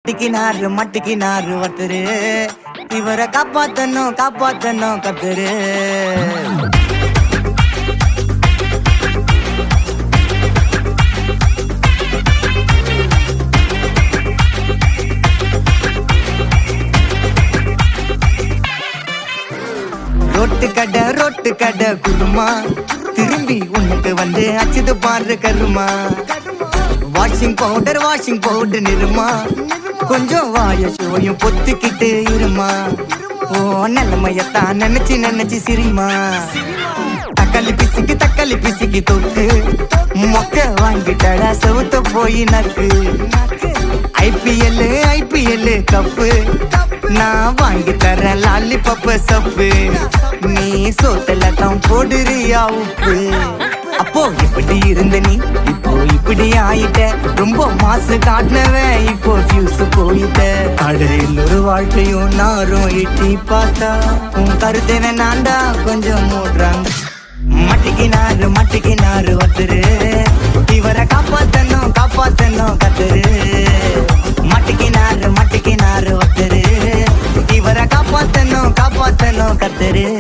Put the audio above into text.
மட்டிக்கினாரு ஒருத்தரு இவரை காப்பாத்தணும் கத்துரு ரோட்டு கடை குருமா திரும்பி உனக்கு வந்து அச்சுது பாரு கருமா வாஷிங் பவுடர் நிறுமா கொஞ்சம் வாய சோயும் பொத்துக்கிட்டு இருமா ஓ நிலைமையத்தான் நினைச்சு சிரிமா தக்காளி பிசிக்கி தொட்டு மொக்க வாங்கிட்டடா செவுத்த போய் நக்கு ஐபிஎல் கப்பு நான் வாங்கி தரேன் லாலிபப்பு சப்பு நீ சோத்தல தான் போடுறியா உப்பு அப்போ இப்படி இருந்த நீ இப்போ இப்படி ஆயிட்ட ரொம்ப மாசு காட்டினவன் இப்போ ஃபியூஸ் போயிட்ட அடையில் ஒரு வாழ்க்கையும் நாரும் எட்டி பார்த்தா உன் கருத்தை வேணாண்டா கொஞ்சம் மூடுறாங்க மட்டிக்கினாரு ஒருத்தரு